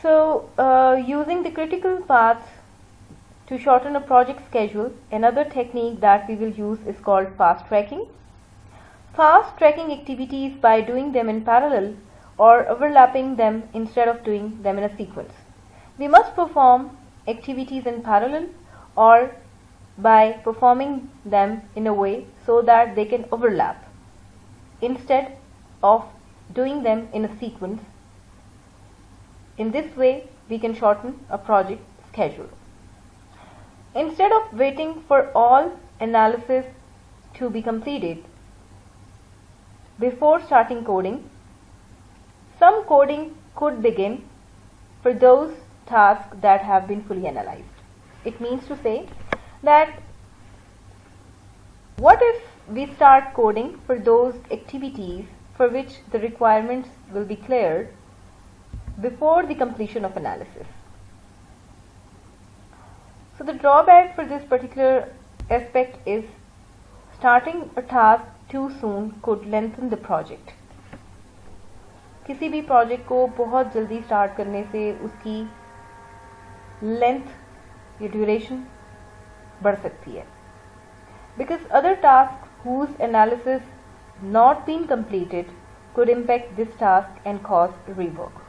So, using the critical paths to shorten a project schedule, another technique that we will use is called fast tracking. Fast tracking activities by doing them in parallel or overlapping them instead of doing them in a sequence. We must perform activities in parallel or by performing them in a way so that they can overlap instead of doing them in a sequence. In this way, we can shorten a project schedule. Instead of waiting for all analysis to be completed before starting coding, some coding could begin for those tasks that have been fully analyzed. It means to say that what if we start coding for those activities for which the requirements will be cleared before the completion of analysis. So the drawback for this particular aspect is starting a task too soon could lengthen the project. किसी भी project को बहुत जल्दी start करने से उसकी length या duration बढ़ सकती है, because other tasks whose analysis not been completed could impact this task and cause rework.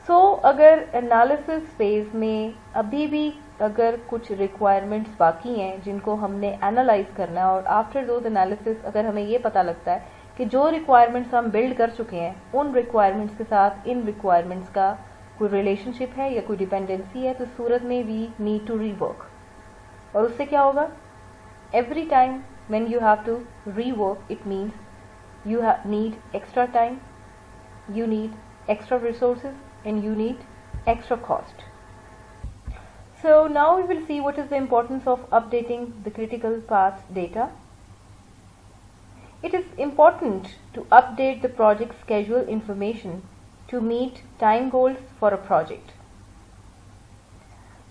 So अगर एनालिसिस फेज में अभी भी अगर कुछ रिक्वायरमेंट्स बाकी हैं जिनको हमने एनालाइज करना है और आफ्टर दोज एनालिसिस अगर हमें ये पता लगता है कि जो रिक्वायरमेंट्स हम बिल्ड कर चुके हैं उन रिक्वायरमेंट्स के साथ इन रिक्वायरमेंट्स का कोई रिलेशनशिप है या कोई डिपेंडेंसी है, तो सूरत में वी नीड टू रीवर्क. और उससे क्या होगा? Every time when you have to rework it means you need extra time, you need extra resources, and you need extra cost. So now we will see what is the importance of updating the critical path data. It is important to update the project schedule information to meet time goals for a project.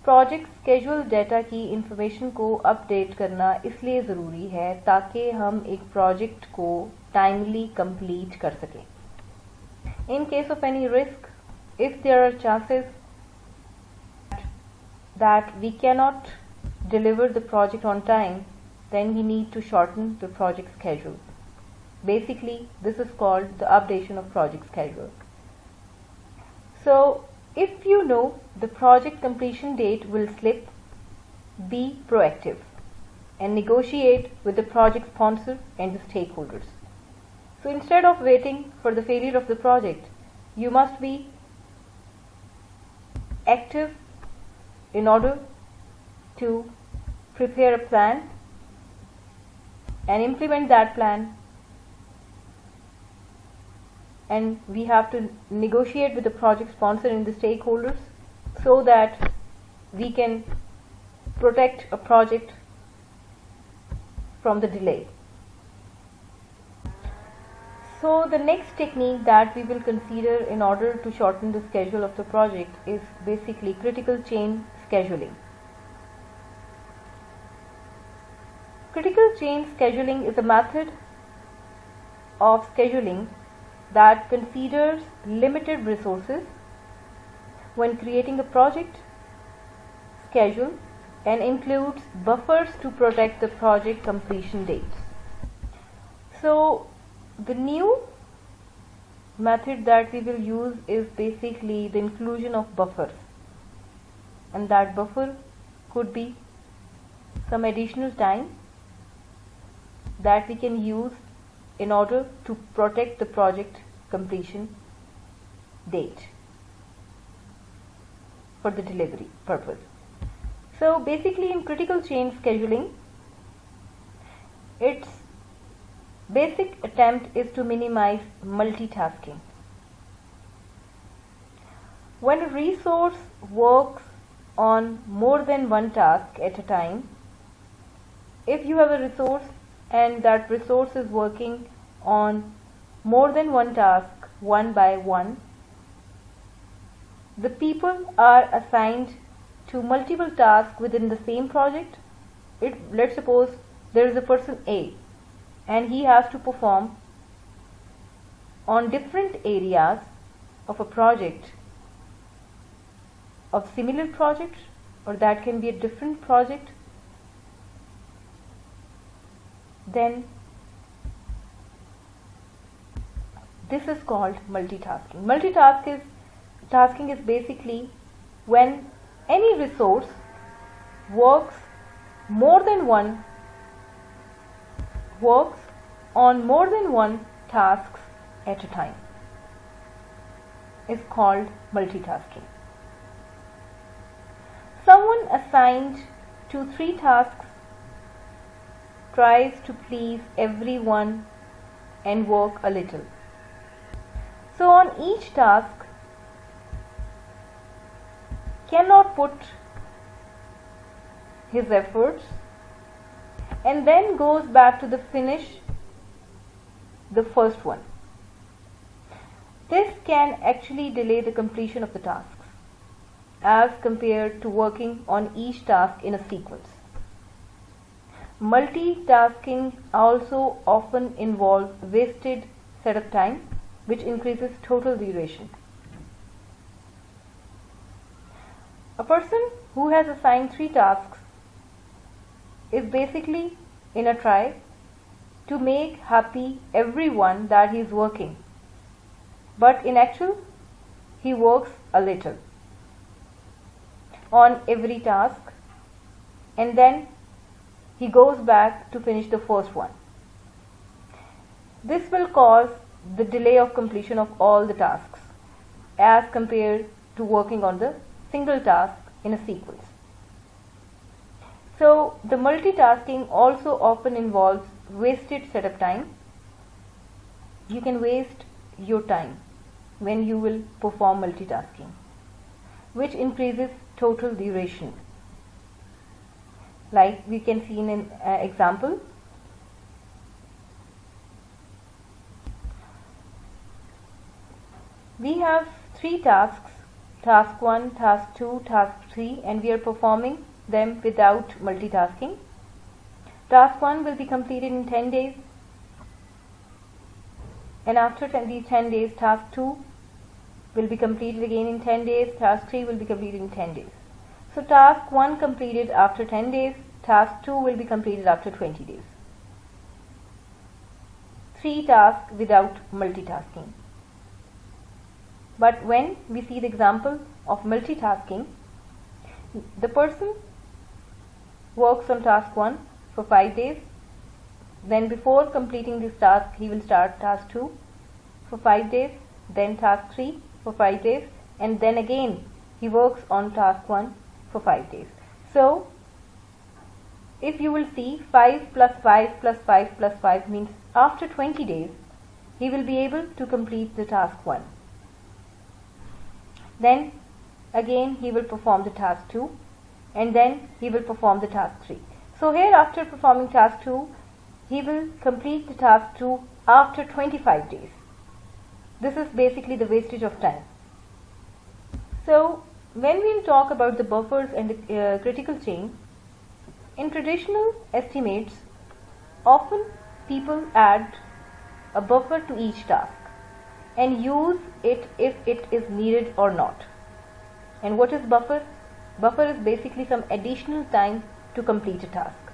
Project schedule data की information को update करना इसलिए ज़रूरी है ताकि हम एक project को टाइमली कंप्लीट कर सकें. In case of any risk, if there are chances that we cannot deliver the project on time, then we need to shorten the project schedule. Basically, this is called the updation of project schedule. So, if you know the project completion date will slip, be proactive and negotiate with the project sponsor and the stakeholders. So instead of waiting for the failure of the project, you must be active in order to prepare a plan and implement that plan, and we have to negotiate with the project sponsor and the stakeholders so that we can protect a project from the delay. So the next technique that we will consider in order to shorten the schedule of the project is basically critical chain scheduling. Critical chain scheduling is a method of scheduling that considers limited resources when creating a project schedule and includes buffers to protect the project completion dates. So the new method that we will use is basically the inclusion of buffers, and that buffer could be some additional time that we can use in order to protect the project completion date for the delivery purpose. So basically in critical chain scheduling, its basic attempt is to minimize multitasking. When a resource works on more than one task at a time, if you have a resource and that resource is working on more than one task one by one, the people are assigned to multiple tasks within the same project. Let's suppose there is a person A and he has to perform on different areas of a project of similar project, or that can be a different project, then this is called multitasking. Multitasking is basically when any resource works on more than one tasks at a time, is called multitasking. Someone assigned to 3 tasks tries to please everyone and work a little. So on each task cannot put his efforts and then goes back to finish the first one. This can actually delay the completion of the tasks as compared to working on each task in a sequence. Multitasking also often involves wasted setup time, which increases total duration. A person who has assigned 3 tasks is basically in a try to make happy everyone that he is working, but in actual he works a little on every task and then he goes back to finish the first one. This will cause the delay of completion of all the tasks as compared to working on the single task in a sequence. So the multitasking also often involves wasted setup time. You can waste your time when you will perform multitasking, which increases total duration. Like we can see in an example. We have 3 tasks, task 1, task 2, task 3, and we are performing them without multitasking. Task 1 will be completed in 10 days, and after these 10 days, task 2 will be completed again in 10 days, task 3 will be completed in 10 days. So task 1 completed after 10 days, task 2 will be completed after 20 days. 3 tasks without multitasking. But when we see the example of multitasking, the person works on task 1 for 5 days, then before completing this task he will start task 2 for 5 days, then task 3 for 5 days, and then again he works on task 1 for 5 days. So if you will see, 5 plus 5 plus 5 plus 5 means after 20 days he will be able to complete the task 1. Then again he will perform the task 2, and then he will perform the task 3. So here, after performing task 2, he will complete the task 2 after 25 days. This is basically the wastage of time. So when we will talk about the buffers and the critical chain, in traditional estimates, often people add a buffer to each task and use it if it is needed or not. And what is buffer? Buffer is basically some additional time to complete a task.